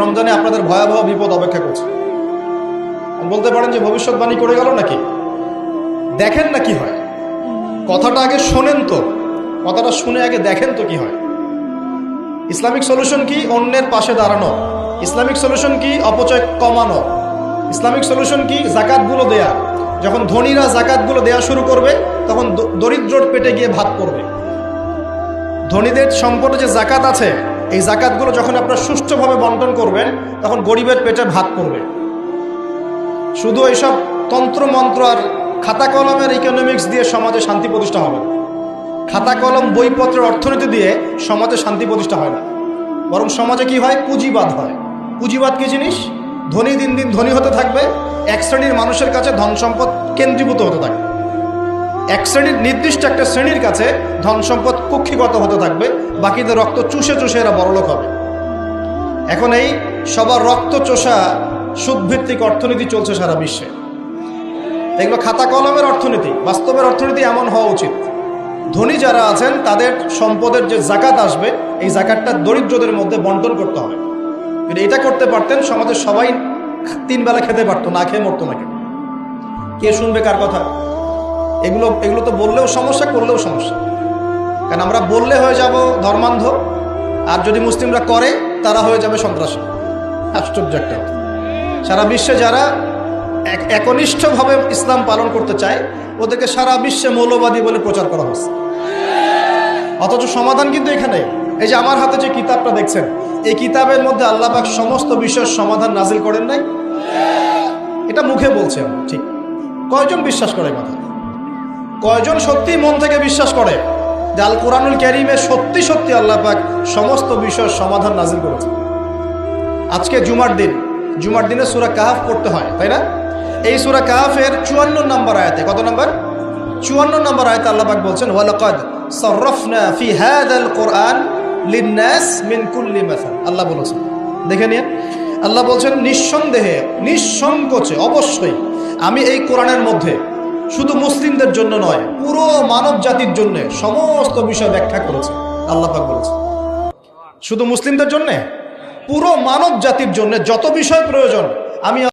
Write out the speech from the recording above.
রমজানে আপনাদের ভয়াবহ বিপদ অপেক্ষা করছে। বলতে পারেন যে ভবিষ্যৎবাণী করে গেল নাকি? দেখেন না কি হয়। কথাটা আগে শোনেন তো, কথাটা শুনে আগে দেখেন তো কি হয়। ইসলামিক সলিউশন কি? অন্যের পাশে দাঁড়ানো। ইসলামিক সলিউশন কি? অপচয় কমানো। ইসলামিক সলিউশন কি? জাকাতগুলো দেয়া। যখন ধনীরা জাকাতগুলো দেয়া শুরু করবে তখন দরিদ্রর পেটে গিয়ে ভাত পড়বে। ধনীদের সম্পদে যে জাকাত আছে, এই জাকাতগুলো যখন আপনারা সুষ্ঠুভাবে বন্টন করবেন তখন গরিবের পেটে ভাত পড়বে। শুধু এইসব তন্ত্র মন্ত্র আর খাতা কলমের ইকোনমিক্স দিয়ে সমাজে শান্তি প্রতিষ্ঠা হবে না। খাতা কলম বইপত্রের অর্থনীতি দিয়ে সমাজে শান্তি প্রতিষ্ঠা হয় না, বরং সমাজে কি হয়? পুঁজিবাদ হয়। পুঁজিবাদ কি জিনিস? ধনী দিন দিন ধনী হতে থাকবে, এক শ্রেণীর মানুষের কাছে ধন সম্পদ কেন্দ্রীভূত হতে থাকবে। এক শ্রেণীর নির্দিষ্ট একটা শ্রেণীর কাছে ধন সম্পদ কুক্ষিগত হতে থাকবে, বাকিদের রক্ত চুষে চুষে এরা বড়লোক হবে। এখন এই সবার রক্ত চোষা সুদভিত্তিক অর্থনীতি চলছে সারা বিশ্বে। এগুলো খাতা কলমের অর্থনীতি। বাস্তবের অর্থনীতি এমন হওয়া উচিত, ধনী যারা আছেন তাদের সম্পদের যে জাকাত আসবে, এই জাকাতটা দরিদ্রদের মধ্যে বন্টন করতে হবে। যদি এটা করতে পারতেন সমাজের সবাই 3 বেলা খেতে পারতো, না খেয়ে মরতো না। কে শুনবে কার কথা? এগুলো তো বললেও সমস্যা, করলেও সমস্যা। কারণ আমরা বললে হয়ে যাব ধর্মান্ধ, আর যদি মুসলিমরা করে তারা হয়ে যাবে সন্ত্রাসী। আশ্চর্য একটা। সারা বিশ্বে যারা একনিষ্ঠভাবে ইসলাম পালন করতে চায় ওদেরকে সারা বিশ্বে মৌলবাদী বলে প্রচার করা হচ্ছে। অথচ সমাধান কিন্তু এখানে। এই যে আমার হাতে যে কিতাবটা দেখছেন, এই কিতাবের মধ্যে আল্লাহ পাক সমস্ত বিষয়ের সমাধান নাজিল করেন নাই? এটা মুখে বলছেন ঠিক, কয়জন বিশ্বাস করে কথা? কয়জন সত্যি মন থেকে বিশ্বাস করে যে আল কোরআনুল কারীমে সত্যি সত্যি আল্লাহ পাক সমস্ত বিষয়ের সমাধান নাজিল করেছেন? আজকে জুমার দিনে সূরা কাহফ পড়তে হয়, তাই না? এই সূরা কাহফের 54 নম্বর আয়াতে, কত নম্বর? 54 নম্বর আয়াতে আল্লাহ পাক বলছেন ওয়ালাকাদ সাররাফনা ফি হাযাল কুরআন লিন-নাস মিন কুল্লি মাসাল। আল্লাহ বলেছেন, দেখে নিন, আল্লাহ বলছেন নিঃসন্দেহে, নিঃসংকোচে, অবশ্যই আমি এই কোরআনের মধ্যে শুধু মুসলিমদের জন্য নয়, পুরো মানব জাতির জন্য সমস্ত বিষয় ব্যাখ্যা করেছে। আল্লাহ পাক বলেছেন শুধু মুসলিমদের জন্য, পুরো মানব জাতির জন্য যত বিষয় প্রয়োজন আমি